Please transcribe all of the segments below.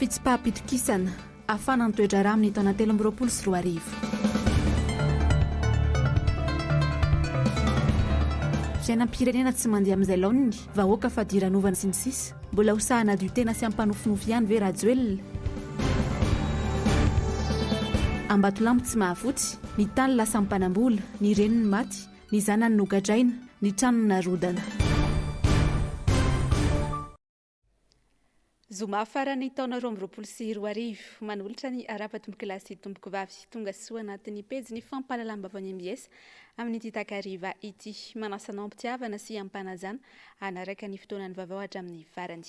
Fitsipaham-pitokisana afana ny toetra rà amin'ny taona 2024. Fiainam-pirenena tsy mandeha amin'izay laoniny, vahoaka fa diranovana sy ny sisa. Mbola hosahana dio tena sy ampanofinofy ihany ve Rajoelina? Ambatolampy tsy mahafotsy, ny tany lasa mpanambola, ny reniny maty, ny zanany nogadraina, ny trano narodana. Zoma farany taona 2024 manolotra ny arapa-tomboklasy tomboko vavy tonga soa anatin'ny pejy fampahalalam-bavao ny MBS amin'ny takariva ity manasanao ampitiavana sy ampanajana anaraka ny fotoanany vavao hatramin'ny farany.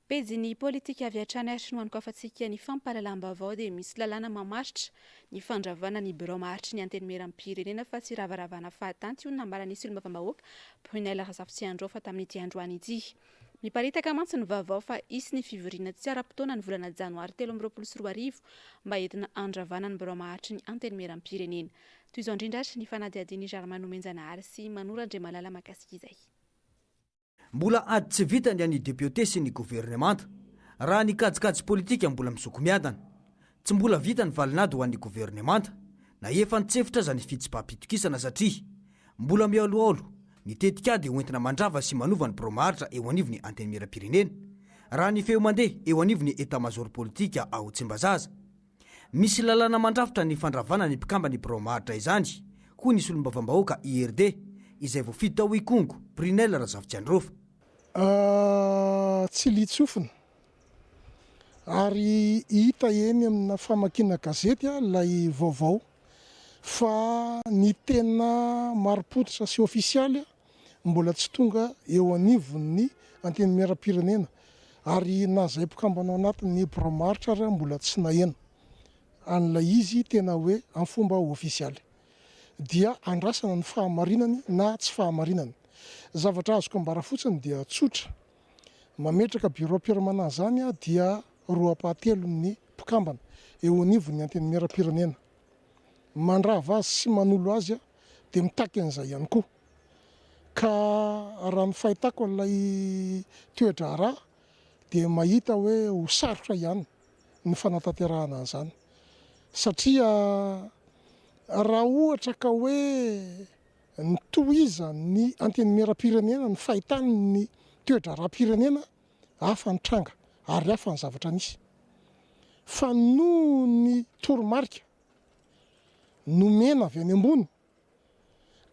Pejy ny politika avy hatrany ary no ankoafantsika ny fampahalalam-bavao dia misy lalàna mamaritra ny fandravana ny birao maharitra ny antenimieram-pirenena fa tsy ravaravana fahatanty io nambaran'isy olom-bavambahoaka Brunel Razafitsiandro fa tamin'ity androany ity. Miparitaka mantsy ny vavao fa isy ny fivoriana tsy ara-potoana ny volana janoary 2024 mba entina andravana ny birao maharitra ny antenimieram-pirenena. Toy izao indrindratra ny fanadihadiany Jarmanomenjanahary sy Manorandre Malala makasika izay. Mbola ady tsy vita ny an'ny député sy ny gouvernemanta raha ny kajikajy politika mbola misokomiadana. Tsy mbola vita ny valinady ho an'ny gouvernemanta na efa nitsefitra aza ny fitsipaham-pitokisana satria mbola miaoloaolo ny tetikady hoentina mandrava sy manova ny birao maharitra eo anivony antenimieram-pirenena raha ny feo mandeha eo anivony état-major politika ao Tsimbazaza. Misy lalàna mandrafitra ny fandravana ny mpikamba ny birao maharitra izany hoy ny solom-bavambahoaka IRD izay voafito tao Ikongo Brunel Razafitsiandro. Tsy litsofina ary hita eny amina famakina gazety lay vaovao fa ny tena maripototra sy ofisialy mbola tsy tonga eo anivon'ny antenimieram-pirenena ary na zay mpikambana ao anatin'ny birao maharitra ary mbola tsy nahena an'ilay izy tena hoe amin'ny fomba ofisialy dia andrasana ny fahamarinany na tsy fahamarinany. Zavatra azoko ambara fotsiny dia tsotra, mametraka bureau permanent zany dia roapatelo ny mpikambana eo anivon'ny antenimieram-pirenena, mandrava azy sy manolo azy dia mitaky an'izay ihany koa. Ka raha ny fahitako an'ilay toetra rà dia mahita hoe ho sarotra ihany ny fanatanterahana an'izany satria raha ohatra ka hoe nitohiza ny antenimieram-pirenena ny fahitany ny toetra rà-pirenena hafa ny tranga ary hafa ny zavatra nisy fa noho ny toromarika nomena avy any ambony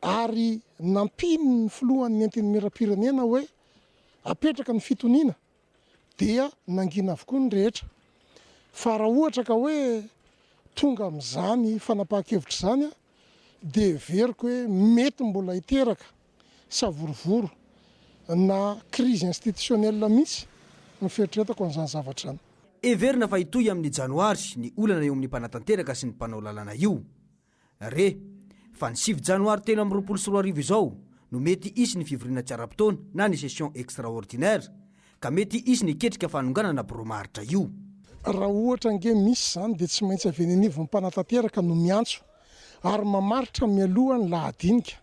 ary nampiny ny filohan'ny antenimieram-pirenena hoe apetraka ny fitoniana dia nangina avokoa ny rehetra. Fa raha ohatra ka hoe tonga amin'izany fanapahan-kevitra izany dia veriko hoe mety mbola hiteraka savorovoro na crise institutionnelle mihitsy ny fieritreretako an'izany zavatra izany. Everina fa hitohy amin'ny janoary ny olana eo amin'ny mpanatanteraka sy ny mpanao lalàna io. Fa ny 9 janoary 2024 izao no mety isy ny fivoriana tsy ara-potoana na ny session extraordinaire ka mety isy ny ketrika fanonganana birao maharitra io. Raha ohatra ange misy zany dia tsy maintsy avy any anivon'ny mpanatanteraka no miantso ary mamaritra mialoha ny lahadinika.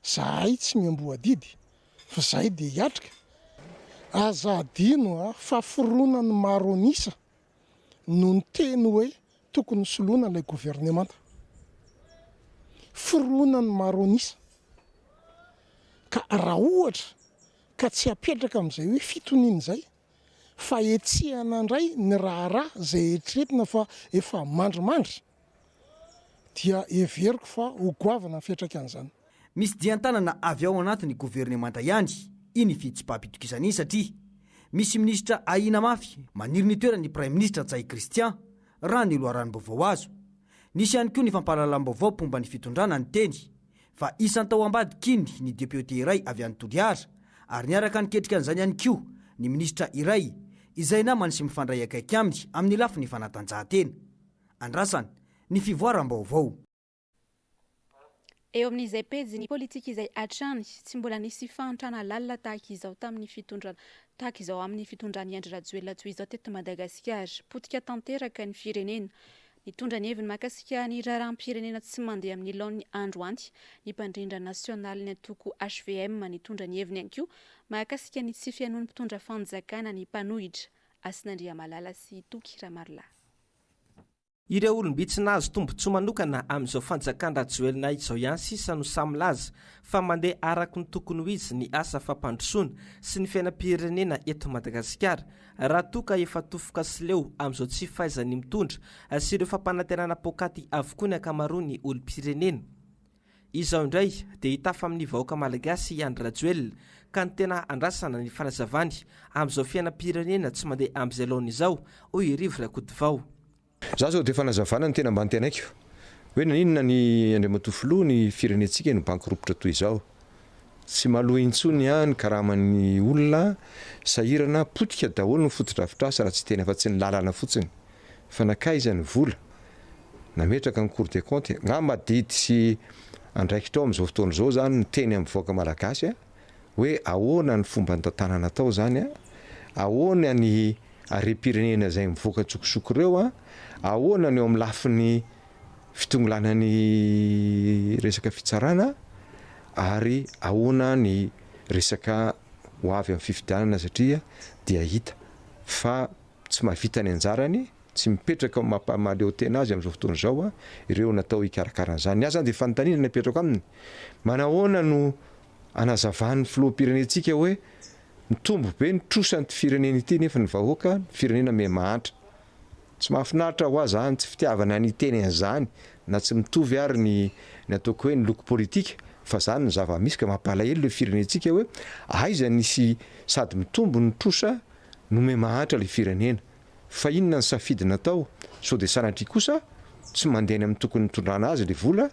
Zahay tsy miamboadidy fa zahay dia hiatrika. Aza adino fa fironan'ny maronisa no ny teny hoe tokony soloana ilay gouvernemanta. Fironan'ny maronisa ka raha ohatra ka tsy apetraka amin'izay hoe fitoniana izay fa etsihana indray ny raha zay eritreretina fa efa mandrimandry dia everiko fa ho goavana ny fiatraka an'izany. Misy diantanana avy ao anatin'ny gouvernemanta ihany iny fitsipaham-pitokisana iny satria misy ministra Ahina Mafy maniry ny toeran'ny prime ministre Tsay Christian raha ny loharano-baovao azo. Nisy ihany koa ny fampahalalam-baovao pomba ny fitondrana ny teny fa isan'ny tao ambadikiny ny député iray avy any Toliara ary niaraka niketrika an'izany ihany koa ny ministra iray izay namany sy mifandray akaiky aminy amin'ny lafiny fanatanjahantena. Andrasany ny fivoaram-baovao. Eo amin'izay pejy ny politika izay hatrany tsy mbola nisy fahantrana lalina tahaka izao tamin'ny fitondrana tahaka izao amin'ny fitondrany Andry Rajoelina toy izao teto Madagasikara. Potika tanteraka ny firenena. Nitondra ny heviny mahakasika ny raharaham-pirenena tsy mandeha amin'ny laon'ny andro anty. Ny mpandrindra nasionaly ny antoko HVM nitondra ny heviny ihany koa mahakasika ny tsy fihainoan'ny mpitondra fanjakana ny mpanohitra Asinandria Malala sy Toky Ramarla. Ireo olombitsy nahazo tombontsoa manokana amin'izao fanjakana Rajoelina izao ihany sisa no samy laza fa mandeha araka ny tokony ho izy ny asa fampandrosoana sy ny fiainam-pirenena eto Madagasikara raha toka efa tofoka sy leo amin'izao tsy fahaizany mitondra sy ireo fampanantenana pokaty avokoa ny ankamaroany olom-pirenena. Izao indray dia hitafa amin'ny vahoaka malagasy Andry Rajoelina ka ny tena andrasana ny fanazavany amin'izao fiainam-pirenena tsy mandeha amin'izay laona izao hoy Rivo Rakotovao. Za zao dia fanazavana ny tena mba ntenaiko hoe naninona ny Andriamatofiloha ny firenentsika ny bankiropitra toy izao tsy maloha intsony ny karaman'ny olona sahirana potika daholo ny fotodrafitrasa raha tsy teny afa-tsy ny lalana fotsiny fa nakaizany vola nametraka ny Cour des comptes ngamba didy sy andraikitra amin'izao fotoana izao zany ny teny amin'ny vahoaka malagasy hoe ahoana ny fomba tantanana atao zany ahoana ny arem-pirenena izay mivoaka tsokosoko ireo ahoana ny eo amin'ny lafiny fitongolana ny resaka fitsarana ary ahoana ny resaka ho avy amin'ny fifidianana satria dia hita fa tsy mahavita ny anjarany tsy mipetraka mampamaleo tena azy amin'izao fotoana izao ireo natao hikarakarana izany. Ny azy dia fanontaniana napetraka aminy manahoana no anazavan'ny filoham-pirenentsika hoe mitombo be ny trosan'ny firenena ity nefa ny vahoaka firenena memahantra. Tsy mahafinaritra ho azy tsy fitiavana ny teny an'izany na tsy mitovy ary ny ataoko hoe ny loko politika fa zany ny zava-misy ka mampalahelo le firenentsika hoe aiza nisy sady mitombo ny trosa no memahantra le firenena fa inona ny safidy natao sao dia sanatria kosa tsy mandeha amin'ny tokony nitondrana azy le vola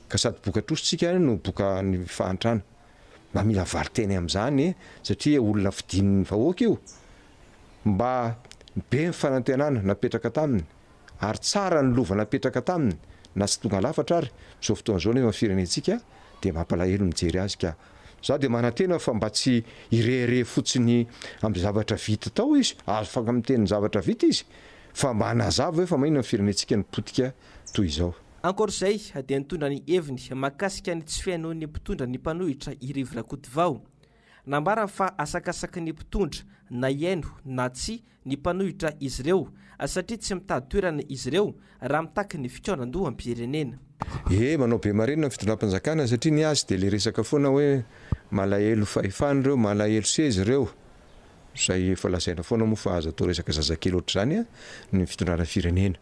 ka sady boka trositsika no boka ny fahantrana. Mba mila variteny amin'izany satria olona fidin'ny vahoaka io mba be ny fanantenana napetraka taminy ary tsara ny lova napetraka taminy na tsy tonga lafatra ary zao fotoana izao nefa firenentsika dia mampalahelo mijery azy ka za dia manantena fa mba tsy irehire fotsiny amin'ny zavatra vita tao izy azo faka miteny zavatra vita izy fa mba hanazava hoe fa maina ny firenentsika ny potika toy izao. Ankoatr'izay dia nitondra ny heviny mahakasika ny tsy fihainoa ny mpitondra ny mpanohitra i Rivo Rakotovao. Nambarany fa asakasaka ny mpitondra na iaino na tsy ny mpanohitra izy ireo satria tsy mitady toerana izy ireo raha mitaky ny fitoeran-doha am-pirenena. Manao be marina ny fitondram-panjakana satria ny azy dia le resaka foana hoe malahelo fahefana ireo malahelo sezy ireo izay efa lazaina foana moa fa azo atao resaka zazakely ohatr'izany ny fitondrana firenena.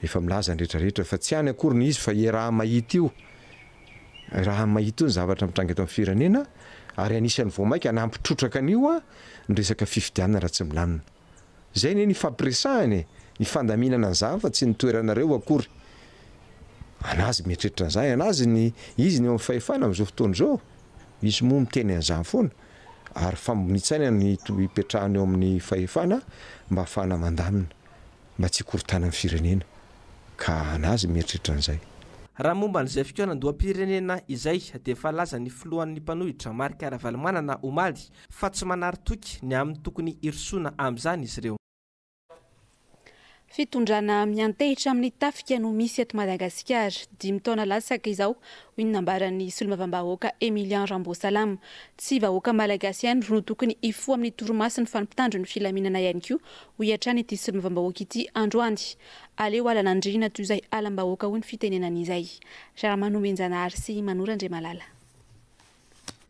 Efa milaza ny rehetrarehetra fa tsy any akory ny izy fa raha mahita io raha mahita io ny zavatra mitranga eto amin'ny firenena ary anisan'ny voamaika nampitrotraka an'io ny resaka fifidianana raha tsy milamina. Zay ny fampiresahany ny fandaminana an'izany fa tsy nitoeranareo akory. Anazy mieritreritra an'izay anazy ny izy ny eo amin'ny fahefana amin'izao fotoana izao misy moa miteny an'izany foana ary famboninitsaina ny hipetrahany eo amin'ny fahefana mba ahafahana mandamina mba tsy hikorontanan'ny firenena ka anazy mieritreritra an'izay. Raha momba n'izay fitoeran-doham-pirenena izay dia efa laza ny filohan'ny mpanohitra Marc Ravalomanana omaly fa tsy manary toky ny amin'ny tokony hirosona amin'izany izy ireo. Fitondrana miantehitra amin'ny tafika no misy eto Madagasikara 5 taona lasaka izao hoy ny nambaran'ny solombavambahoaka Emilian Rambosalama. Tsy vahoaka malagasy ihany no tokony hifoha amin'ny torimaso ny fanimpitandro ny filaminana ihany koa hoy hatrany ity solombavambahoaka ity androany. Aleo alan'andrina toy izay alam-bahoaka hoy ny fitenenan'izay. Rahamanomenjanahary sy Manorandre Malala.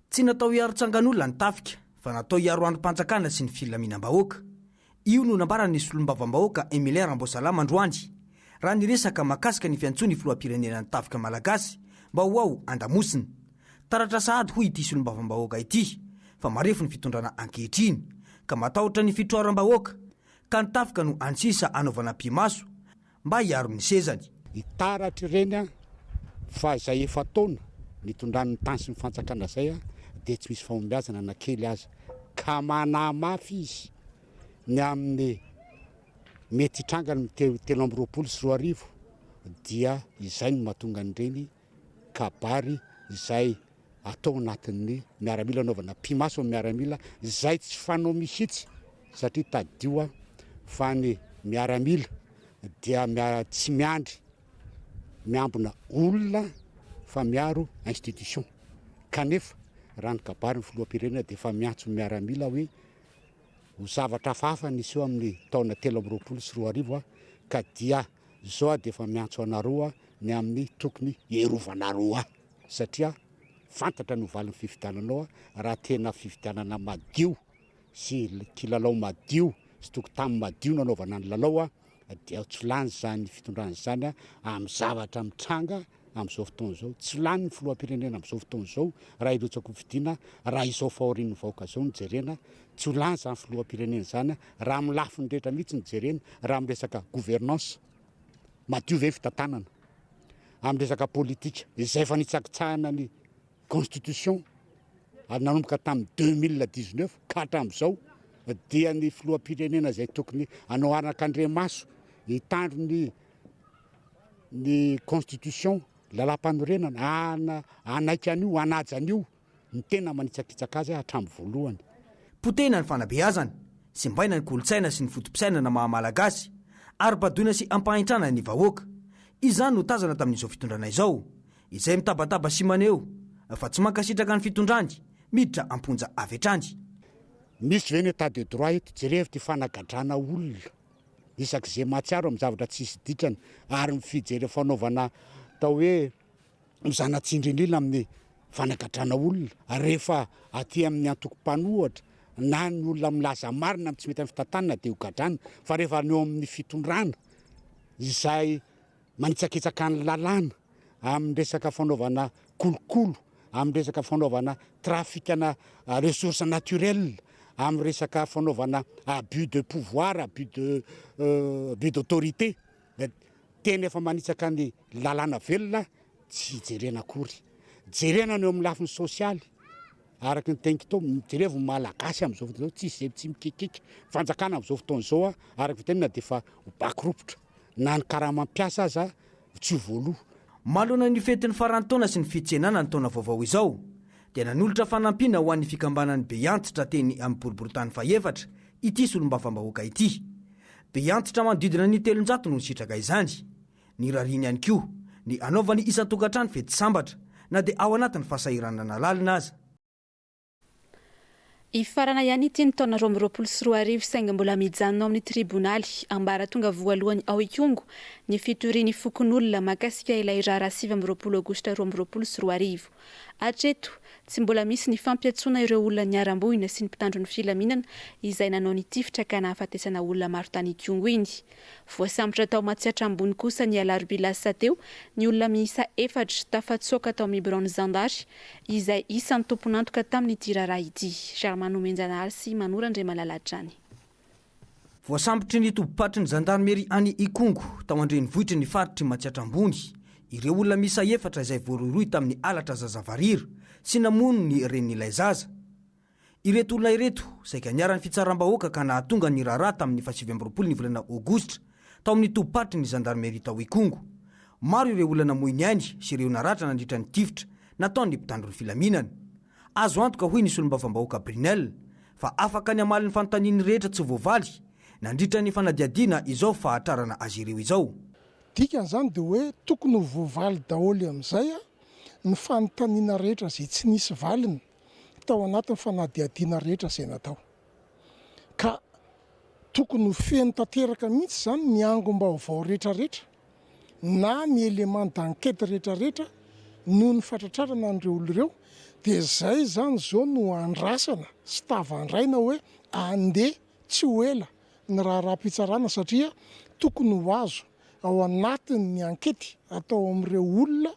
Tsy natao hiaro tsangan'olona ny tafika fa natao hiaro androm-panjakana sy ny filaminam-bahoaka. Io no nambaran'ny solombavambahoaka Emilian Rambosalama androany raha niresaka mahakasika ny fiantsony filoham-pirenena ny tafika malagasy mba ho ao andamosiny. Taratra sahady hoy ity solombavambahoaka ity fa marefo ny fitondrana ankehitriny ka matahotra ny fitroharam-bahoaka ka ny tafika no ansisa anaovana pimaso mba hiaro ny sezany. Hitaratra ireny fa izay efa taona nitondran'ny tany sy ny fanjakana izay dia tsy misy fahombiazana na kely aza ka manamafy izy ny amin'ny mety hitrangany 320 dia izay no mahatonga an'ireny kabary izay atao anatin'ny miaramila anaovana pimaso amin'ny miaramila izay tsy fanao misitsy satria tadio fa ny miaramila dia tsy miandry miambona olona fa miaro institution kanefa raha ny kabary ny filoham-pirenena dia efa miantso miaramila hoe ho zavatra fafa nisy eo amin'ny taona 324 ka dia zao dia efa miantso anaroa ny amin'ny tokony ierovanaroa satria fantatra ny ovalin'ny fifidiananao raha tena fifidianana madio sy kilalao madio sy tokotany madio nanaovana ny lalao dia tsy lany zany fitondrany zany amin'ny zavatra mitranga amin'izao fotoana zao tsy lany ny filoham-pirenena amin'izao fotoana zao raha irotsako fidina raha izao fahorin'ny vahoaka zao nijerena tsy lany zany filoham-pirenena zany raha amin'ny lafiny rehetra mihitsy nijerena raha amin'ny resaka gouvernance madio ve fitantanana amin'ny resaka politika izay efa nitsakitsahana ny constitution ary nanomboka tamin'ny 2019 ka hatramin'izao dia ny filoham-pirenena zay tokony anao arak'Andriamaso hitandro ny constitution lalam-panorenana anaiky an'io anaja an'io ny tena manitsakitsaka azy hatramin'ny voalohany. Potena ny fanabeazana sy mbaina ny kolotsaina sy ny fotom-pisainana mahamalagasy ary padoina sy ampahintrana ny vahoaka izany no tazana tamin'izao fitondrana izao izay mitabataba sy maneo fa tsy mankasitraka ny fitondrany miditra amponja avetrany. Misy ve ny état de droit eto jerevitra fanagadrana olona isak'izay mahatsiaro amin'ny zavatra tsisy ditrana ary mifijery fanaovana tao hoe mizanatsindrindrina amin'ny fanagadrana olona rehefa aty amin'ny antoko-panohatra na ny olona milaza marina tsy mety amin'ny fitantanana dia ho gadrana fa rehefa neo amin'ny fitondrana izay manitsakitsaka ny lalàna amin'ny resaka fanaovana kolokolo amin'ny resaka fanaovana trafikana ressources naturelles amin'ny resaka fanaovana abus de pouvoir abus d'autorité tena efa manitsaka ny lalàna velona tsy jerena akory jerena ny eo amin'ny lafiny sosialy araky ny tenky tao mijerevo malagasy amin'izao fotoana zao tsisy tsy mikikika fanjakana amin'izao fotoana zao araky vitenina dia efa bakiropotra na ny karaha mampiasa aza tsy voaloha. Manoloana ny fetin'ny farantaona sy ny fitsenana ny taona vaovao izao dia nanolotra fanampiana ho an'ny fikambanan'ny Beantitra teny amin'ny boriboritany fahefatra ity solombavam-bahoaka ity. Beantitra manodidina ny 700 no sitraka izany. Ny rariny ihany koa ny anaovany isan-tokantrano fety sambatra na dia ao anatin'ny fahasahiranana lalina aza. Ifarana ihany ity ny taona 2024 saingy mbola mijanona amin'ny tribonaly ambara tonga voalohany ao Ikongo ny fitoriany fokon'olona mahakasika ilay rara 7 Aogositra 2024. Hatreto tsy mbola misy ny fampiatsoana ireo olona niaram-bohina sy ny mpitandro ny filaminana izay nanao ny tifitra ka nahafatesana olona maro tany Ikongo iny. Voasambotra tao matsiatra ambony kosa ny alarobia lasa teo ny olona miisa 4 tafatsoaka tao amin'ny Braon Zandary izay isan'ny tompon'antoka tamin'ity raharaha ity. Charmano Menjanary sy Manorandre Malalatrany. Voasambotry ny tobopatry ny zandarmery any Ikongo tao andrenivohitry ny faritry matsiatra ambony ireo olona miisa 4 izay voaroroy tamin'ny alatra zazavarira sy namono ny ren'ilay zaza. Ireto olona ireto saika niara-ny fitsaram-bahoaka ka nahatonga ny raharaha tamin'ny 7 ny volana Aogositra tao amin'ny tobopatry ny zandarmery tao Ikongo. Maro ireo olona namoiny any sy ireo naratra nandritra ny tifitra nataon'ny mpitandro ny filaminana. Azo antoka hoy ny solombavam-bahoaka Brinel fa afaka ny amalin'ny fanontaniany rehetra tsy voavaly nandritra ny fanadiadiana izao fahatrarana azy ireo izao. Dikan'izany dia hoe tokony ho voavaly daholo amin'izay ny fanontaniana rehetra izay tsy nisy valiny tao anatin'ny fanadiadiana rehetra izay natao. Ka tokony ho feno tanteraka mihitsy izany ny angom-baovao rehetrarehetra na ny élément d'enquête rehetrarehetra noho ny fatratrarana an'ireo olona ireo dia izay zany zao no andrasana sy tavandraina hoe andeha tsy ho ela ny raharaham-pitsarana satria tokony ho azo ao anatin'ny ankety atao amin'ireo olona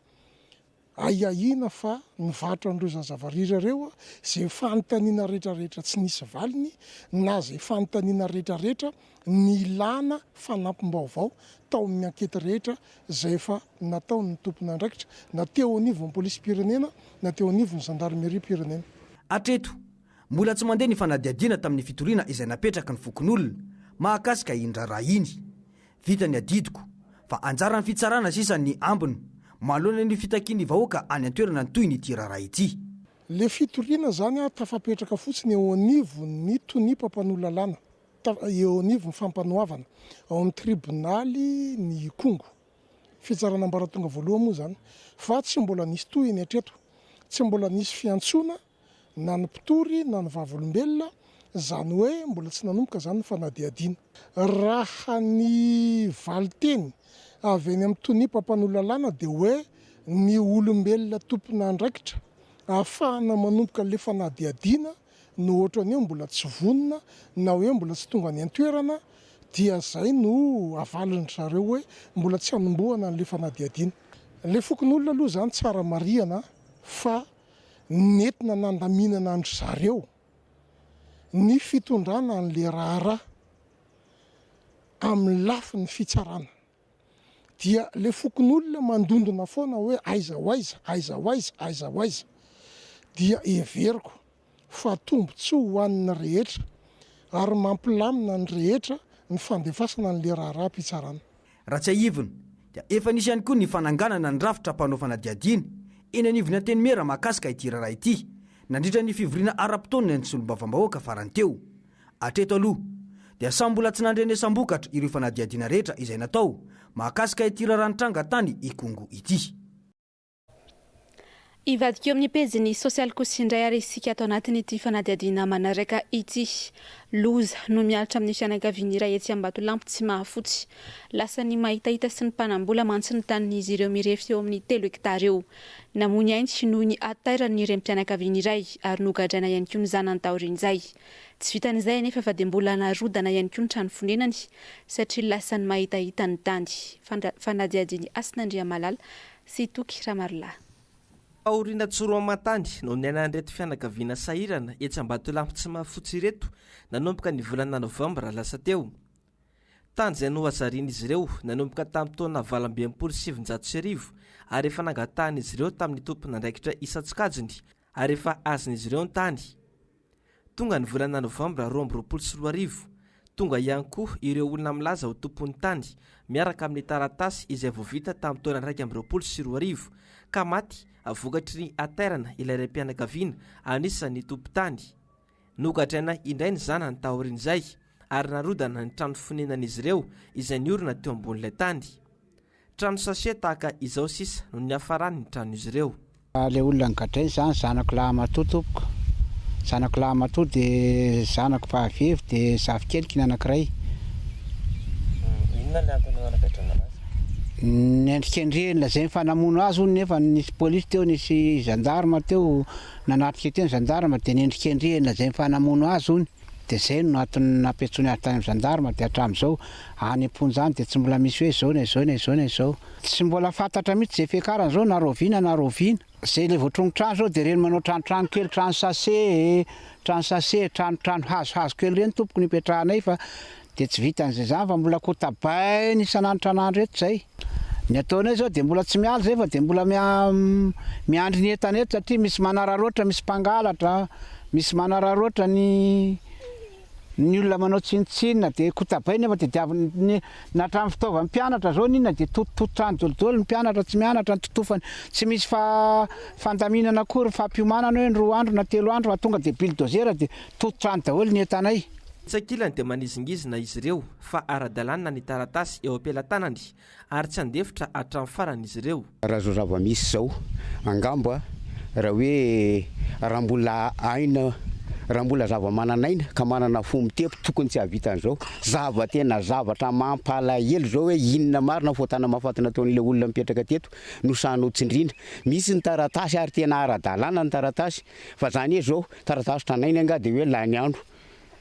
aiahina fa nivarotra an'ireo zazavarira ireo izay fanontaniana rehetrarehetra tsy nisy valiny na izay fanontaniana rehetrarehetra ny ilana fanampim-baovao tao amin'ny ankety rehetra izay efa nataony tompony andraikitra na teo anivon'ny polisy pirenena na teo anivon'ny zandarmeria pirenena. Hatreto mbola tsy mandeha ny fanadiadiana tamin'ny fitoriana izay napetraka ny fokon'olona mahakasika indraraha iny. Vita ny adidiko fa anjaran'ny fitsarana sisa ny ambiny mahalona ny fitakiany vahoaka any an-toerana ny toy ny ity raharaha ity. Le fitoriana zany tafapetraka fotsiny eo anivon'ny tonimpam-panolalana eo anivon'ny fampanoavana ao amin'ny tribonaly ny Ikongo. Fitsarana ambaratonga voalohany moa zany fa tsy mbola nisy tohiny hatreto, tsy mbola nisy fiantsoana na ny mpitory na ny vavolombelona zany hoe mbola tsy nanomboka zany ny fanadiadiana. Raha ny valiteny avy eny amin'ny tonimpampanolo-lalàna dia hoe ny olombelona tompona andraikitra ahafahana manomboka le fanadiadiana no ohatrany hoe mbola tsy vonona na hoe mbola tsy tonga ny an-toerana, dia zay no avalony zareo hoe mbola tsy hanombohana n'le fanadiadiana. Le fokon'olona aloha zany tsara marihana fa nentina nandaminana andry zareo ny fitondrana an'le raharaha amin'ny lafi ny fitsarana. Dia le fokon'olona mandondona foana hoe aiza hoaiza, aiza hoaiza, aiza hoaiza, dia everiko fa tombontsoa ho an'ny rehetra ary mampilamina ny rehetra ny fandefasana n'le raharaha-pitsarana. Raha tsy aivina dia efa nisy ihany koa ny fananganana ny rafitra mpanao fanadiadiana eny anivona teny mera mahakasika ity raharaha ity, nandritra ny fivoriana ara-potoana ny solombavam-bahoaka farany teo. Atreto aloha dia samy mbola tsy nandrenesam-bokatra ireo fanadiadiana rehetra izay natao mahakasika ity raharanitranga tany ikongo ity. Ivadika eo amin'ny pejiny sosialy kosa indray ary isika atao anatin'ity fanadiadiana manaraka ity. Loza no mialatra amin'ny fianakaviana iray etsy Ambatolampy tsy mahafotsy. Lasa ny mahitahita sy ny mpanambola mantsy ny tanin'izy ireo mirefy eo amin'ny 3 hektara eo. Namony ainy noho ny atairan'ny renim-pianakaviana iray ary nogadraina ihany koa ny zanany taorian'izay. Tsy vitan'izay anefa fa dia mbola narodana ihany koa ny trano fonenany satria lasa ny mahitahita ny tany. Fanadiadiany Asinandriamalala sy Toky Ramarila. Aoriana Tsoroamatany no nianan'ireto fianakaviana sahirana etsy Ambatolampy tsy mahafotsy ireto nanomboka ny volana Novambra lasa teo. Tany izay no azarian'izy ireo nanomboka tamin'ny taona 2027 ary efa nangatahan'izy ireo tamin'ny tompona andraikitra Isatsikajiny ary efa azon'izy ireo ny tany. Tonga ny volana Novambra 2024, tonga ihany koa ireo olona milaza ho tompon'ny tany miaraka amin'ny taratasy izay voavita tamin'ny taona 2022 ka maty avokatry ny atairana ilay renim-pianakaviana anisan'ny tompo-tany. Nogadraina indray ny zanany taorian'izay ary narodana ny trano fonenan'izy ireo izay niorina teo ambon'ilay tany. Trano sase tahaka izao sisa no niafarany ny tranon'izy ireo. Le olona nigadrainy zany zanako lahamatoa tompoko. Zanako lahamatoa dia zanako fahavevy dia zafikelyky ny anankiray. Inona le antony nanagadrana anazy? Niendrikendrena zay fanamono azy hono nefa nisy polisy teo, nisy gendarme teo nanatrika teo ny gendarme dia niendrikendrena zay fanamono azy hono. Dia zay no natony napetsony azy tany amin'ny gendarme dia hatramin'izao any am-ponjany dia tsy mbola misy hoe izao na izao na izao na izao. Tsy mbola fantatra mihitsy zay fiakarana zao na roviana na roviana. Zay le voatrongo trano zao dia reny manao trano kely, trano sase, trano hazo kely reny tompoko nipetrahanay fa dia tsy vitan'izay zany fa mbola kotabainy isan'andro eto zay. Ny ataonay zao dia mbola tsy miala zay fa dia mbola miandry ny entana eto satria misy manararoatra, misy mpangalatra, misy manararoatra ny olona manao tsinitsinina dia kotabainy nefa dia diaviny natramin'ny fitaovan'ny mpianatra zao ninona dia tototrano dolidolo ny mpianatra tsy mianatra ny totofany, tsy misy fandaminana akory fampiomanana hoe ny 2 andro na 3 andro fa tonga dia bulldozer dia tototrano daholo ny entanay. Tsakilany dia manizingizina izy ireo fa ara-dalàna ny taratasy eo am-pelantanany ary tsy andefitra hatramin'ny farany izy ireo. Raha zao zava-misy zao angamba raha hoe raha mbola aina, raha mbola zava-mananaina ka manana fo mitepo tokony tsy havitan'izao tena zavatra mampalahelo zao hoe inona marina fotana mahafatana taon'ilay olona mipetraka teto no sano tsindrina. Misy ny taratasy ary tena ara-dalàna ny taratasy fa zany hoe zao taratasy tranainy anga dia hoe lany andro.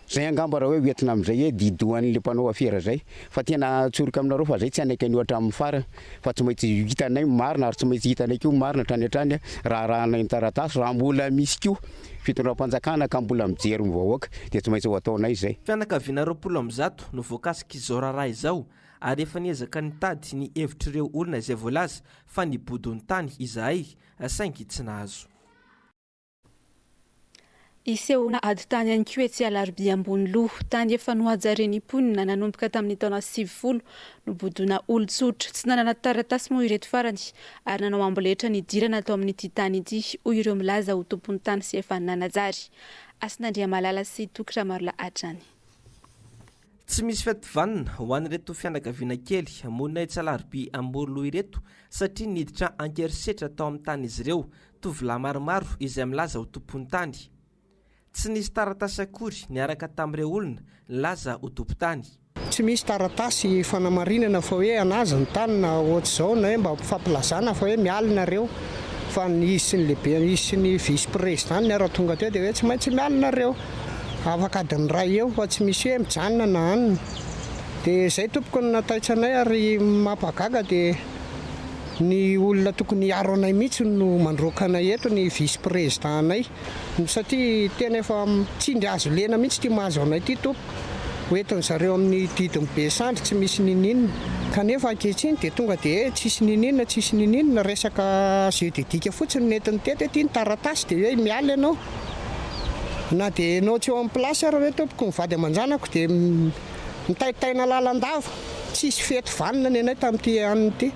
Zay angamba raha hoe hoentina amin'izay hoe didohan'le mpanao afera zay fa tena tsoroka aminareo fa zay tsy anaiky ny hatramin'ny farany fa tsy maintsy hitanay marina ary tsy maintsy hitanay koa marina trany hatrany raha rahanay ny taratasy raha mbola misy koa fitondram-panjakana ka mbola mijery mivahoaka dia tsy maintsy ho ataonay zay. Fianakaviana 20 no voakasika izao raharaha izao ary efa niezaka nitady ny hevitr'ireo olona izay voalaza fa nibodon'ny tany izahay saingy tsy nahazo. Iseho na ady tany ihany koa etsy Alarobia ambony loha tany efa nohajareny mponina nanomboka tamin'ny taona 90 no bodona olon-tsotra tsy nanana taratasy moa ireto farany ary nanao amboletra ny dirana atao amin'ity tany ity hoy ireo milaza ho tompon'ny tany sy efa nanajary. Asinandriamalala sy Toky Ramarila hatrany. Tsy misy fetivanina ho an'ireto fianakaviana kely monina etsy Alarobia ambony loha ireto satria niditra ankerisetra tao amin'ny tany izy ireo tovolahy maromaro izay milaza ho tompon'ny tany. tsy nisy taratasy akory niaraka tamin'ireo olona laza ho tompotany. Tsy misy taratasy fanamarinana fa hoe anazy ny tanina ohatr'izao na hoe mba famplazana fa hoe mialinareo fa nisy sy ny lehibe nisy sy ny vice président ny ara tonga teo dia hoe tsy maintsy mialinareo afaka adiny ray eo fa tsy misy hoe mijanona na anina dia izay tompoko ny nataitsa anay ary mampagaga dia ny olona tokony hiaro anay mihitsy no mandroaka anay eto ny vice président anay satria tena efa tsindry azo lena mihitsy tia mahazo anay ty tompoko hoentiny zareo amin'ny didiny be sandry tsy misy nininina kanefa ankehitriny dia tonga dia tsisy nininina resaka zay didika fotsiny netiny teto ety ny taratasy dia hoe miala ianao na dia ianao tsy eo amin'ny plasy ary hoe tompoko mivady aman-janako dia mitaitaina lalandava tsisy fety vanina ny anay tamin'ity aniny ity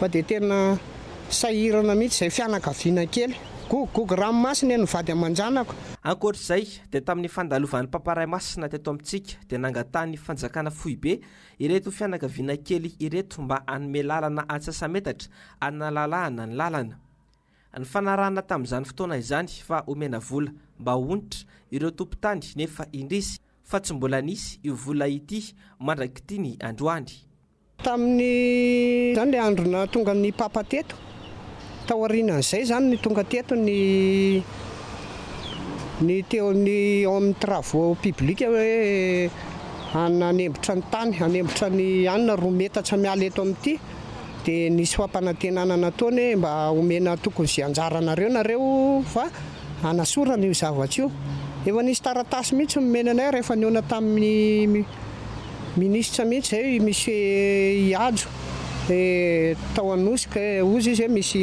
fa dia tena sahirana mihitsy izay fianakaviana kely gogogo ranomasina ny vady aman-janako. Ankoatr'izay dia tamin'ny fandalovan'ny paparay masina teto amintsika dia nangatany fanjakana foibe ireto fianakaviana kely ireto mba hanome lalana antsasametatra analalahana ny lalana. Ny fanarahana tamin'izany fotoana izany fa omena vola mba onitra ireo tompotany nefa indrisy fa tsy mbola nisy io vola ity mandrakity ny androany. Tamin'ny zany le androna tonga ny papa teto taorianan'izay zany ny tonga teto ny teony ao amin'ny travaux publics hoe hanembotra ny tany hanembotra ny anina roa metatra miala eto amin'ity dia nisy fampanantenana nataony mba omena tokony izay anjaranareo nareo fa hanasorana io zavatra io efa nisy taratasy mihitsy nomena anay rehefa niona tamin'ny minisitra mihitsy zay misy hiajo tao anosika ozy izy hoe misy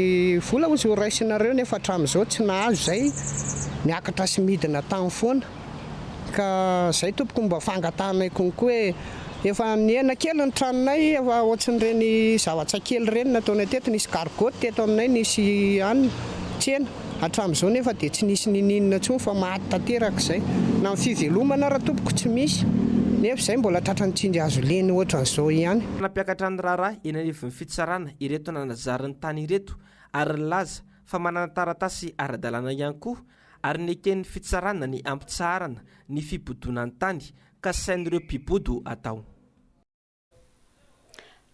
vola ozy ho raisinareo nefa hatramin'izao tsy nahazo zay niakatra sy midina tamin'ny foana ka zay tompoko mba fangatanay konko hoe efa niena kely ny tranonay efa ohatsin'ireny zavatra kely ireny nataonay teto nisy gargoty teto aminay nisy anina tsena hatramin'izao nefa dia tsy nisy nininina tsony fa maty tanteraka izay na ny fivelomana raha tompoko tsy misy nefa izay mbola tratrany tsindry azo leny ohatran'izao ihany. Nampiakatra ny raharaha eny anivon'ny fitsarana ireto nanazariny tany ireto ary laza fa manana taratasy ara-dalàna ihany koa ary neken'ny fitsarana ny ampitsarana ny fibodonany tany ka sain'ireo mpibodo atao.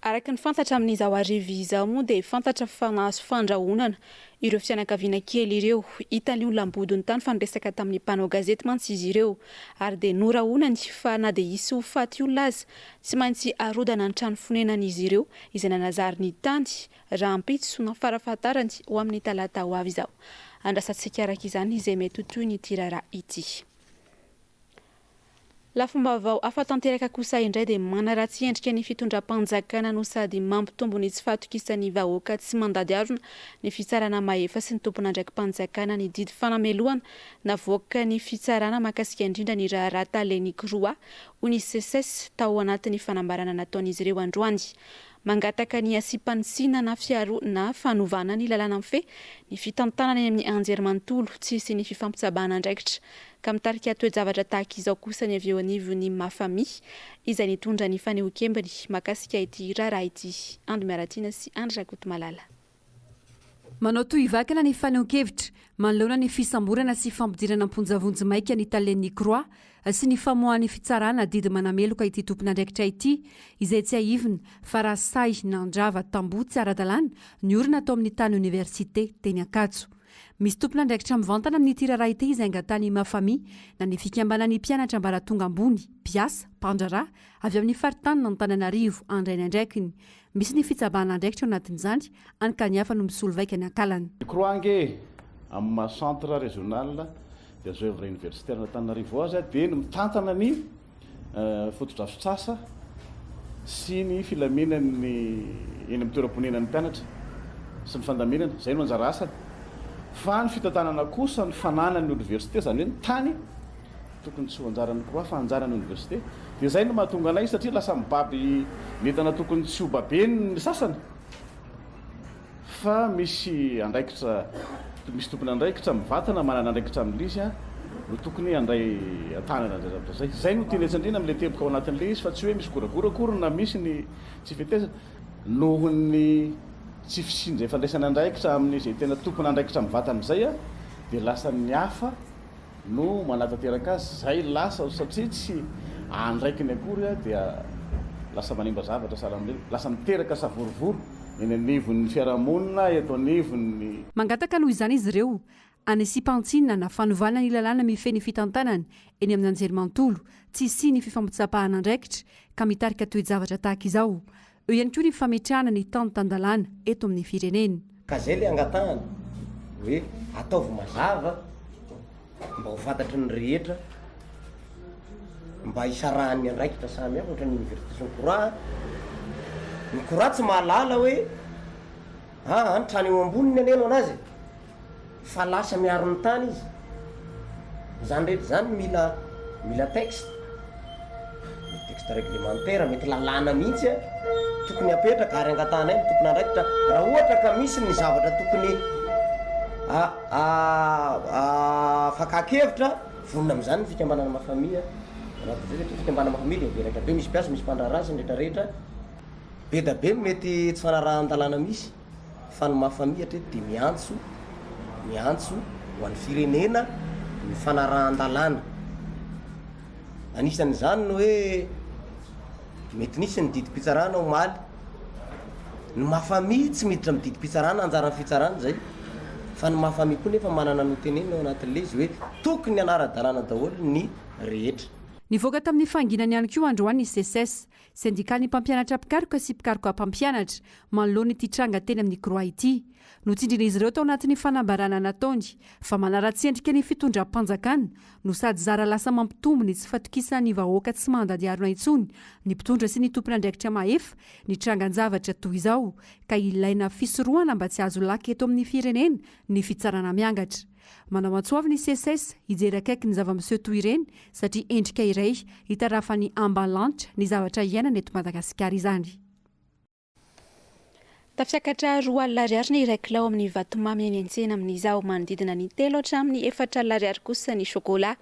Araka ny fantatra amin'izao arivo izao moa dia fantatra fa nahazo fandrahonana ireo fianakaviana kely ireo hitan'ny olona ambodiny tany fa niresaka tamin'ny mpanao gazety mantsy izy ireo ary dia norahonany fa na dia hisy ho faty olona azy tsy maintsy arodana ny trano fonenan'izy ireo izay nanazary ny tany raha ampitso na farafahatarany ho amin'ny talata ho avy izao. Andrasantsika araka izany izay mety ho toy ny tirara ity. Lafomba vao afa-tanteraka kosa indray dia manaratsy endrika ny fitondram-panjakana no sady mampitombo ny tsy fahatokisan'ny vahoaka tsy mandady arona ny fitsarana mahefa sy ny tompon'andraiki-panjakana ny didy fanamelohana navoaka ny fitsarana mahakasika indrindra ny raharaha Talenik Roa ho ny CSS tao anatin'ny fanambarana nataon'izy ireo androany. Mangataka ny asimpanisina na fiaro na fanovana ny lalàna fe ny fitantanana ny amin'ny anjerimanontolo tsisy ny fifampitsabana andraikitra ka mitarika toe-javatra tahaka izao kosa ny avy eo anivon'ny Mafami izay nitondra ny fanehoan-kembany mahakasika ity raharaha ity. Andro Miaratina sy Andry Rakoto Malala. Manao toy ivakana ny fanehoan-kevitra manoloana ny fisamborana sy fampidirana amponjavonjy maika ny Talenik Roa sy ny famoahany fitsarana didy manameloka ity tompon'andraikitra ity izay tsy aivina fa raha say nandrava tambo tsy ara-dalàna ny orina atao amin'ny tany université teny Ankatso. Misy tompon'andraikitra mivantana amin'ny tiraraha ity izay angatany Mafami na ny fikambanany mpianatra mbara tonga ambony Piasa Mpandrara avy amin'ny faritany n'Antananarivo andray ny andraikiny. Misy ny fitsabana andraikitra ao anatin'izany anka ny hafa no misolo vaika ny ankalany. Croange amin'ny centre régional des œuvres universitaires n'Antananarivo aza dia ny mitantana ny fotodrafitrasa sy ny filaminany eny amin'ny toeram-ponenan'ny mpianatra sy ny fandaminana izay no anjara asany. Fa ny fitantanana kosa ny fananany université zany hoe ny tany tokony tsy ho anjarany koa fa anjarany université dia izay no mahatonga anay satria lasa mibaby netana tokony tsy ho babeny ny sasany fa misy andraikitra misy tompony andraikitra mivatana manana andraikitra amin'ilay izy no tokony andray antanana andray zavatra zay. Zay no tianetsandrina amin'ilay teboka ao anatin'ilay izy fa tsy hoe misy goragorakory na misy ny tsy fitezana noho ny tsy fisindray fandraisana andraikitra amin'ny zay tena tompony andraikitra mivatana izay dia lasa ny hafa no manatateraka azy zay lasa satria tsy andraiky ny akory a dia lasa manimba zavatra sara am'le lasa miteraka savorovoro eny anivon'ny fiarahamonina eto anivon'ny mangataka noho izany izy ireo any sipantsinina na fanovana ny lalàna mifeny fitantanana eny amin'ny anjerimantolo tsy sy ny fifampitsapahana andraikitra ka mitarika toe-javatra tahaka izao eo ihany koa ny fametrahana ny tany-tandalàna eto amin'ny firenena ka zay le angatahana hoe ataovy mazava mba ho fantatry ny rehetra mba hisarahany andraikitra samy hafa ohatra ny université sy ny courant tsy mahalala hoe ny trany eo amboniny anelo anazy fa lasa miaro ny tany izy zany rehetra zany mila texte réglementaire mety lalàna mihitsy tokony apetraka ary angatahana iny tokony andraikitra raha ohatra ka misy ny zavatra tokony fakakevitra vonona am'izany ny fikambanana mafamia fikambanana mafamia le veratra be misy piasa misy mpandrarasiny rehetrarehetra be da be mety tsy fanarahan-dalàna misy fa ny mafamia hatreto de miantso ho an'ny firenena ny fanarahan-dalàna anisan'izany no hoe mety nisy ny didim-pitsarana omaly ny mafamia tsy miditra amin'ny didim-pitsarana anjaran'ny fitsarana zay fa ny mafamia koa nefa manana no tenena ao anatin'le izy hoe tokony anara-dalàna daholo ny rehetra nivoaka tamin'ny fanginany ihany koa androany ny CSS syndicat-ny mpampianatra pikaroka sy pikaroka mpampianatra manoloana ity tranga teny amin'ny Croix ity notsindrina izy ireo tao anatin'ny fanambarana nataony fa manara-tsendrika ny fitondram-panjakana no sady zara lasa mampitombo ny tsy fatokisana ny vahoaka tsy mandady arona intsony ny mpitondra sy ny tompona andraikitra mahefa ny trangan-javatra toy izao ka ilaina fisorohana mba tsy azo laky eto amin'ny firenena ny fitsarana miangatra manao antsoavy ny CSS hijery akaiky ny zava-miseho toy ireny satria endrika iray hitarafa ny ambalanitra ny zavatra iainana eto Madagasikara izany. Tafiakatra 4 alina ariary ny iray kilao amin'ny vatomamy eny an-tsena amin'izao manodidina ny 3 hatramin'ny 4 alina ariary kosa ny chocolat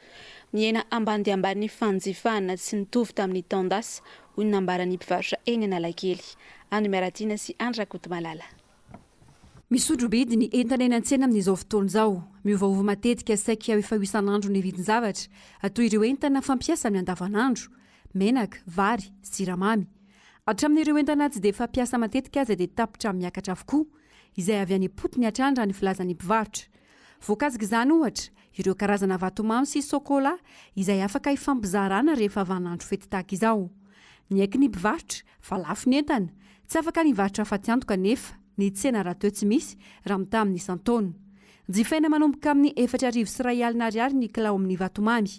miena ambany dia ambany ny fanjifana sy nitovy tamin'ny tendance hoy ny nambaran'ny mpivarotra eny Analakely. Andry Miaratina sy Andra Kotomalala. Misodro bidy ny entana eny an-tsena amin'izao fotoana izao miovaova matetika saika efa isan'andro ny vidin-javatra toy ireo entana fampiasa amin'ny andavanandro menaka vary siramamy hatramin'ireo entana tsy dia fampiasa matetika aza dia tapitra miakatra avokoa izay avy any potiny hatrandra ny filazan'ny mpivarotra voakazika izany ohatra ireo karazana vatomamy sy sokola izay afaka hifampizarana rehefa vanandro fety tahaka izao ny aiky ny mpivarotra fa lafo ny entana tsy afaka nivarotra afa-tiantoka nefa ny tsena raha teo tsy misy raha mita amin'ny isan-taona jifaina manomboka amin'ny 4.3 alina ariary ny kilao amin'ny vatomamy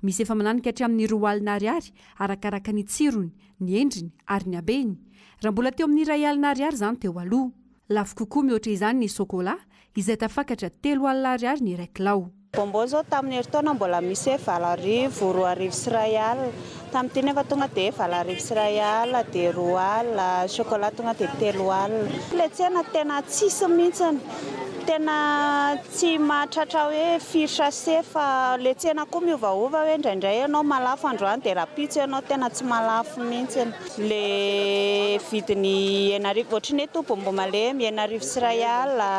misy efa mananika hatramin'ny 2 alina ariary arakaraka ny tsirony ny endriny ary ny abeny raha mbola teo amin'ny 1 alina ariary izany teo aloha lafo kokoa mihoatra izany ny sokola izay tafakatra 3 alina ariary ny iray kilao bonbon zao tamin'ny herintaona mbola misy 2 arivo sy 1 alina tamin'ity nefa tonga dia 2 arivo sy 1 alina dia 2 alina chocolat tonga dia 3 alina le tsena tena tsisy mihitsiny tena tsy mahatratra hoe firy sase fa le tsena koa miovaova hoe indraindray ianao malafo androany dia rapitso ianao tena tsy malafo mihitsiny le vidiny 1 arivo ohatriny hoe tompo mbo malemy 1 arivo sy 1 alina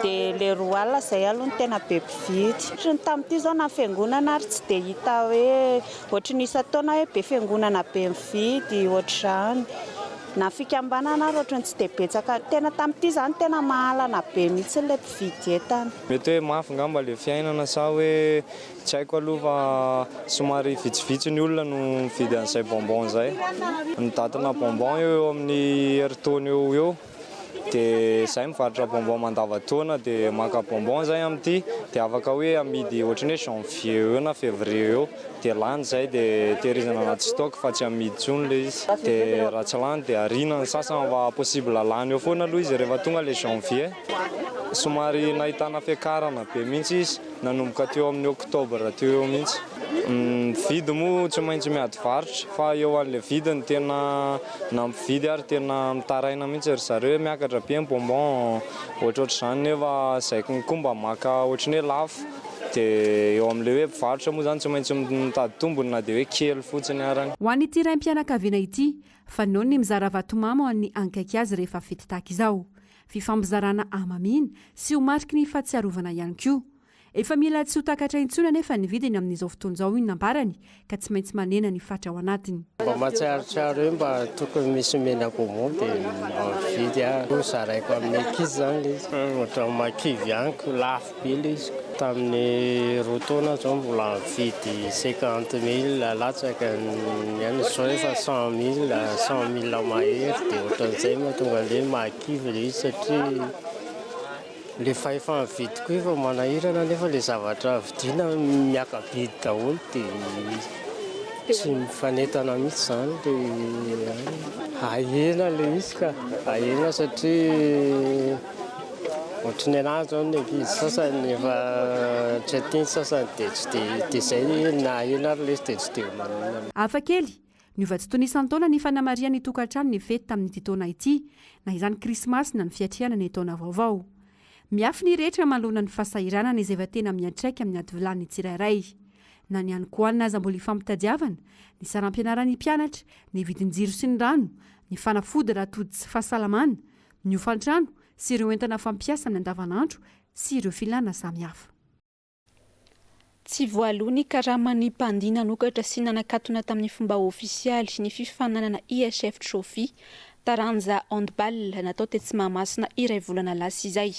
dia le 2 alina izay aloha ny tena be mpividy ohatriny tamin'ity izao na fiangonana ary tsy dia hita hoe ohatriny isan-taona hoe be fiangonana be mividy ohatr'izany na fikambanana ary ohatrany tsy dia betsaka tena tamin'ity izany tena mahalana be mihitsy ilay mpividy entana mety hoe mafy ngamba le fiainana sa hoe tsy haiko aloha fa somary vitsivitsy ny olona no mividy an'izay bonbon izay ny datana bonbon eo amin'ny heritaona eo dia izay mivarotra bonbon mandavataona dia maka bonbon izay amin'ity dia afaka hoe amidy ohatrany hoe janvier eo na février eo dia lany izay dia tehirizana anaty stock fa tsy amidy tsony le izy dia raha tsy lany dia ariana ny sasany mba possible lany eo foana aloha izy rehefa tonga le janvier somary nahitana fiakarana be mihitsy izy nanomboka teo amin'ny octobre teo eo mihitsy vidy moa tsy maintsy miady varotra fa eo an'le vidiny tena nampividy ary tena mitaraina mihitsy ry zareo miakatra be ny bonbon ohatrohatr'izany nefa zaikiny koa mba maka ohatrany hoe lafo dia eo amin'le hoe mpivarotra moa izany tsy maintsy mitady tombony na dia hoe kely fotsiny arany ho an'ity iray mpianakaviana ity fa noho ny mizara vatomamy ho an'ny ankaiky azy rehefa fety tahaka izao fifampizarana amamiana sy ho mariky ny fahatsiarovana ihany koa efa mila tsy ho takatra intsona nefa ny vidiny amin'izao fotoan'izao iny nambarany ka tsy maintsy manena ny fatra ao anatiny. Mba matsiarotsiaro hoe mba tokony misy menako moa dia mividy aho zaraiko amin'ny ankizy zany izy ohatra makivy aniko lafo be ilay izy. Tamin'ny roa taona zao mbola mividy 50 000 latsaka ihany zao efa 100 000 mahery dia ohatran'izay mahatonga ilay makivy ilay izy satria lefa efa mividiko efa manahirana nefa ilay zavatra vidiana miakabidy daholo dia tsy mifanetana mihitsy zany dia ahena ilay izy ka ahena satria ohatrany anahy zao ny ankizy sasany efa tsy atiny sasany dia tsy dia izay na ahena ary lesy dia tsy dia manana. Hafa kely niova tsy tonisan'ny taona ny fanamarian'ny tokantrano ny fety tamin'ity taona ity na izany krismasy na ny fiatriana ny taona vaovao. Miafy ny rehetra manoloana ny fahasahiranana izay efa tena miantraika amin'ny ady vilany tsirairay. Na ny anokoanina aza mbola ifampitadiavana, ny saram-pianaran'ny mpianatra, ny vidin-jiro sy ny rano, ny fanafody raha tody tsy fahasalamana, ny hofantrano sy ireo entana fampiasa amin'ny andavanandro sy ireo filàna samihafa. Tsy voaloha ny karaman'ny mpandiana nokatra sy nanakatona tamin'ny fomba ofisialy ny fifananana ISF Trophy taranja handball natao tetsy Mahamasina iray volana lasa izay.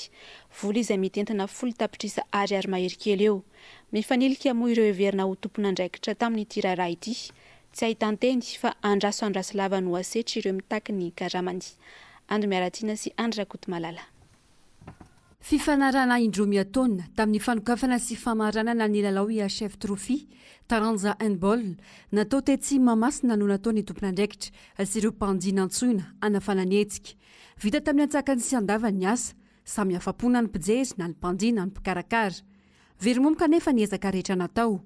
Vola izay mitentana 10 tapitrisa ariary mahery kely eo. Mifanilika moa ireo heverina ho tompon'andraikitra tamin'ity raharaha ity. Tsy ahitanteny fa andraso lava no asetry ireo mitaky ny karamany. Andro Miaratina sy Andra Kotomalala. Fifanarana indromiataona tamin'ny fanokafana sy famaranana ny lalao ISF Trophy taranja handball natao tetsy Mahamasina no nataony tompon'andraikitra sy ireo mpandina antsoina anafanany hetsika. Vita tamin'ny antsakany sy andavany ny asa, samy afapona ny mpijery na ny mpandina na ny mpikarakara. Verimomoka nefa ny ezaka rehetra natao,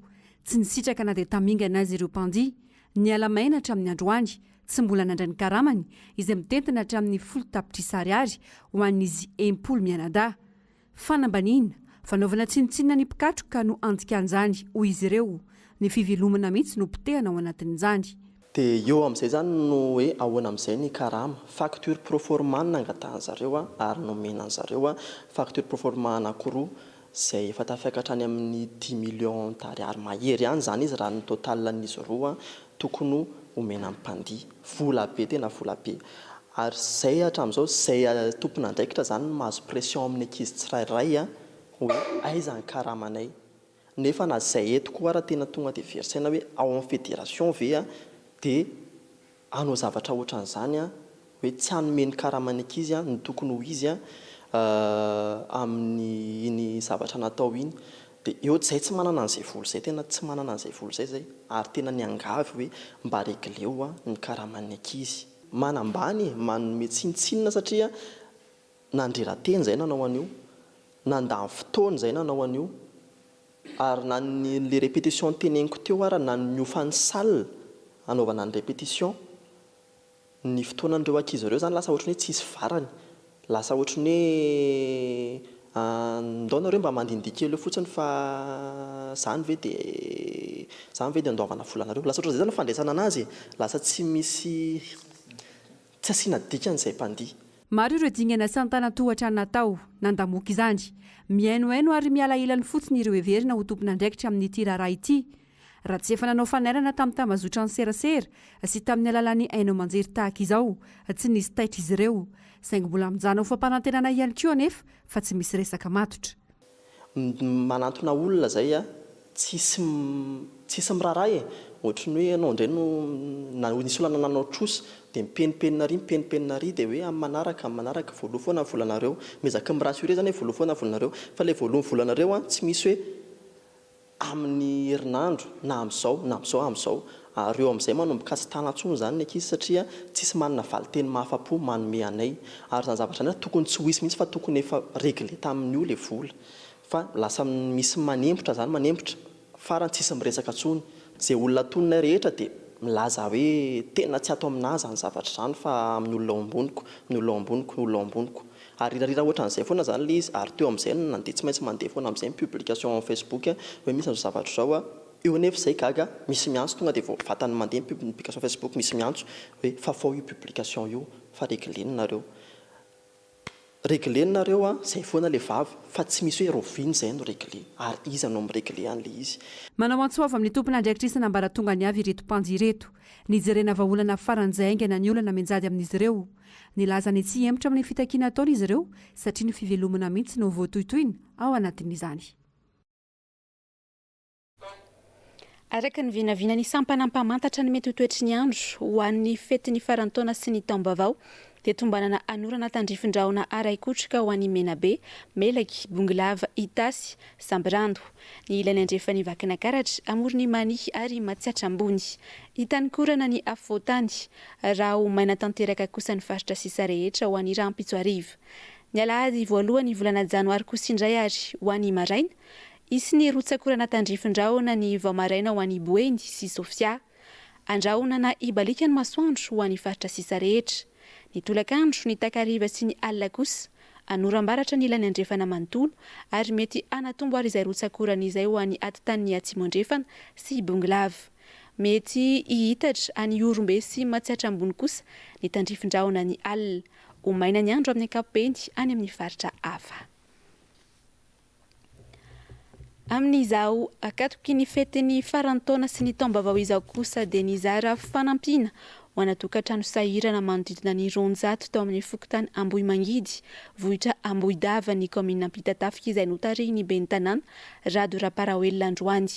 tsy nisitraka na dia tamingana azy ireo mpandi, ny alamaina hatramin'ny androany, tsy mbola nandray ny karamany izay mitentana hatramin'ny 10 tapitrisa ariary ho an'izy 10 mianadahy. Fanambanina, fanaovana tsinitsinina ny mpikatroka ka no andikan'izany hoy izy ireo, ny fivelomana mihitsy no potehana ao anatin'izany. Dia eo amin'izay zany no hoe ahoana amin'izay ny karama, facture proforma nangatahan'zareo ary nomenan'zareo facture proforma anankiroa izay efa tafiakatra any amin'ny 10 millions d'ariary mahery ihany zany izy raha ny totalan'izy roa tokony omena mpandihy, vola be tena vola be. Ary izay hatramin'izao izay tompon'andraikitra zany mahazo pression amin'ny ankizy tsirairay hoe aiza ny karamanay. Nefa na izay eto koa raha tena tonga dia versaina hoe ao amin'ny fédération ve dia hanao zavatra ohatran'izany hoe tsy hanome ny karamany ankizy ny tokony ho izy amin'ny iny zavatra natao iny. Dia eo zay tsy manana an'izay vola izay, tena tsy manana an'izay vola izay ary tena ny angavy hoe mba regleo ny karaman'ny ankizy. Manambany manome tsinitsinina satria nandrerateny izay nanao an'io, nandany fotoana izay nanao an'io, ary na le répétition teneniko teo ara na niofan'ny salle anaovana ny répétition, ny fotoanan'ireo ankizy ireo zany lasa ohatrany hoe tsisy varany, lasa ohatrany hoe ndao nareo mba mandindikely eo fotsiny fa zany ve dia andoavana volanareo, lasa ohatran'izay zany fandraisana anazy, lasa tsy misy tsy asiana dikan'izay mpandihy. Maro ireo dingana sy antanatohatra natao nandamoka izany, mihainohaino ary miala ilany fotsiny ireo heverina ho tompon'andraikitra amin'ity raharaha ity. Raha tsy efa nanao fanairana tamin'ny tamazotra ny serasera sy tamin'ny alalan'ny haino manjery tahaka izao, tsy nisy taitra izy ireo, saingy mbola mijana ho fampanantenana ihany koa anefa fa tsy misy resaka matotra. Manantona olona zay tsisy miraray ohatrany hoe ianao indray no nisy olana nanao trosa dia mipenipenina ry dia hoe amin'ny manaraka voaloha foana ny volanareo, mezaka mirasure zany hoe voaloha foana ny volanareo, fa ilay voaloha ny volanareo tsy misy hoe amin'ny herinandro na amin'izao ary eo amin'izay manomboka tsy tana-tsony zany ny ankizy satria tsisy manana valiteny mahafa-po manome anay, ary zany zavatra zany tokony tsy ho isy mihitsy fa tokony efa regle tamin'io le vola, fa lasa misy manempotra farany tsisy miresaka tsony. Izay olona tononay rehetra dia milaza hoe tena tsy ato aminazy zany zavatra zany fa amin'ny olona amboniko ary rirarira ohatran'izay foana zany le izy, ary teo amin'izay nandeha tsy maintsy mandeha foana amin'izay publication en Facebook hoe misy an'izao zavatra zao eo nefa izay gaga misy miantso tonga dia vao vatany mandeha publication Facebook misy miantso hoe fa fao io publication io fa regleny nareo. réglé nareo a zay foana le vavy fa tsy misy hoe roviny zay no réglé ary izy anao miréglé an'le izy manao antsoava amin'ny tompona andraikitrisana mba rahatonga ny avy ireto mpanjy ireto nijerena vaolana faran'izay aingana ny olana menjady amin'izy ireo nilaza ny tsy empotra amin'ny fitakiana ataona izy ireo satria ny fivelomana mihitsy no voatoitoina ao anatin'izany araka ny vinavina ny sampanampamantatra ny mety hotoetry ny andro ho an'ny fety ny farantaona sy ny taombavao dia tombanana anorana tandrifin-drahona araikotrika ho an'ny Menabe, Melaky, Bongolava, Itasy, Sambrando. Ny ilany andrefa ny vakina karatra amorony Manihy ary Matsiatra ambony. Hitany korana ny afovoatany raha ho maina tanteraka kosa ny faritra sisa rehetra ho an'ny Rampitsoarivo. Ny alahady voalohany volana janoary kosa indray ary ho an'ny Maraina. Isy ny rotsakorana tandrifin-drahona ny Vaomaraina ho an'ny Boeny sy Sofia. Andrahona na ibalika ny masoandro ho an'ny faritra sisa rehetra. Ny tolakandro, ny takariva sy ny alina kosa anoram-baratra ny ilany andrefana manontolo ary mety anatombo ary izay rotsakorana izay ho an'ny atitan'ny Atsimo-andrefana sy Bongolava. Mety hihitatra any Orombe sy Matsiatra ambony kosa ny tandrifin-drahona ny alina. Ho maina ny andro amin'ny ankapobeny any amin'ny faritra hafa. Amin'izao akatoky ny fetiny farantaona sy ny taombavao izao kosa dia nizara fanampina ho ana tokantrano sahirana manodidina ny Ronjato tao amin'ny fokontany Ambohimangidy, vohitra Ambohidava ny komina Ampitatafika izay notarihiny ben'ny tanàna Rado Raparahoelina Androany.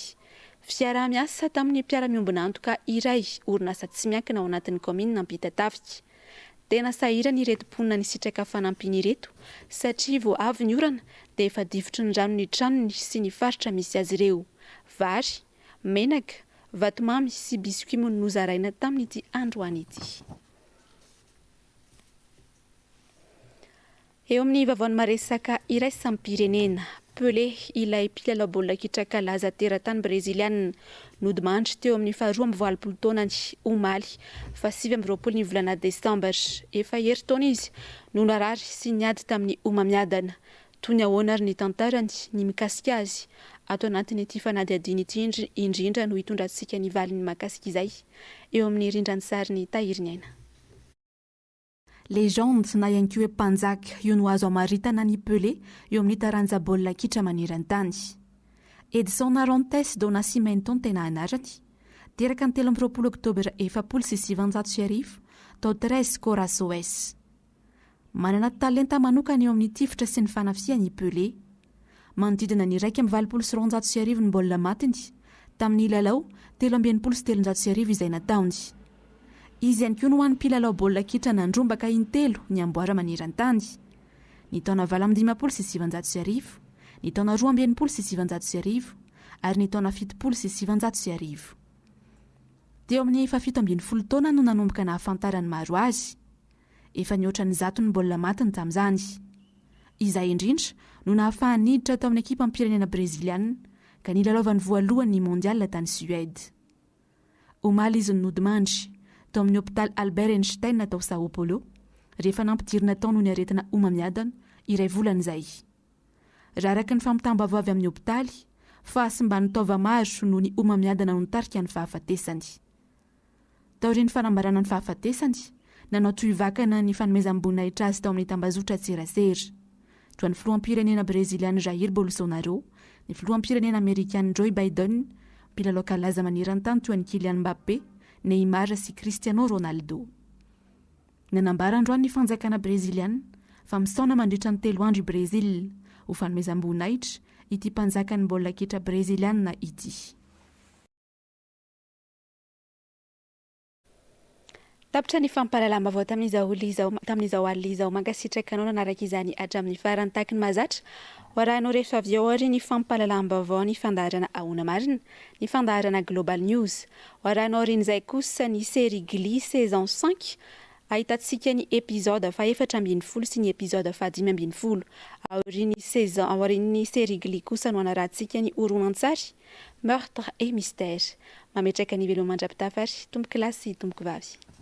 Fiara-miasa tamin'ny mpiara-miombona antoka iray orinasa tsy miankina ao anatin'ny komina Ampitatafika. Tena sahirana ireto mponina ny sitraka fanampiny ireto satria vao avy ny orana dia efa divotry ny rano ny tranony sy ny faritra misy azy ireo. Vary, menaka, vatomamy sy biscuit moa no nozaraina tamin'ity androany ity. Eo amin'ny vavaon'ny maresaka iraisam-pirenena, Pelé ilay mpilalao baolina kitra kalaza teratany breziliana nodimandry teo amin'ny 12 taonany omaly fa 7 ny volana desambra efa herintaona izy no narary sy niady tamin'ny omamiadana. Toy ny ahoana ary ny tantarany ny mikasika azy ato anatin'ity fanadihadiana ity indrindra no hitondrantsika ny valiny makasika izay eo amin'ny rindran'ny sariny Tahiriny Aina. Légende na ihany koa hoe mpanjaka io no azo amaritana ny Pelé eo amin'ny taranja baolina kitra maneran-tany. Edson Arantes do Nascimento no tena anarany. Teraka ny 13 oktobra 1750 tao 13 Corações. Manana talenta manokana eo amin'ny tifitra sy ny fanafiany i Pelé. Manodidina ny 1,9 ny baolina matiny tamin'ny lalao 3,7 izay nataony. Izy ihany koa no hoan'ny mpilalao baolina kitra nandrombaka intelo ny amboara maneran-tany. Ny taona 15,700, ny taona 12,700 ary ny taona 7,700. Teo amin'ny 17 taona no nanomboka nahafantarany maro azy. Efa niotra ny 100 ny baolina matiny tamin'izany. Izay indrindra no nahafahany niditra tao amin'ny ekipa ampirenena breziliana ka nilalaovany voalohany ny mondial tany Suède. Omaly izy no nodimandry tao amin'ny hôpital Albert Einstein tao Sao Paulo rehefa nampidirina tao no ny aretina omamiadana iray volana izay. Raha araka ny fampitambavao avy amin'ny hôpitaly fa sy mba nitaova maro no ny omamiadana no nitarika ny fahafatesany. Taorian'ny fanambarana ny fahafatesany nanao tohivakana ny fanomezam-boninahitra azy tao amin'ny tambazotra tserasera. Toa ny filoham-pirenena breziliana Jair Bolsonaro, ny filoham-pirenena amerikana Joe Biden, mpilalao kalaza maneran-tany toa ny Kylian Mbappé, Neymar sy Cristiano Ronaldo. Nanambara androany ny fanjakana breziliana fa misaona mandritra ny 3 andro i Brezil ho fanomezam-boninahitra ity mpanjakan'ny baolina kitra breziliana ity. Tapitra ny fampalalama vao tamin'izao alina izao mankasitraka anao nanaraka izany hatramin'ny farany taky ny mahazatra. Hoarahinao rehefa avy ao ary ny fampalalam-baovao ny fandaharana Ahona Marina, ny fandaharana Global News. Hoarahinao rin'izay kosa ny série Glee saison 5 ahitantsika ny épisode fa 4 sy ny épisode fa 5. Aorian'ny série Glee kosa no anarantsika ny horonan-tsary Meurtre et mystère. Mametraka ny veloma mandrapitafary, tomboky lasy, tomboky vavy.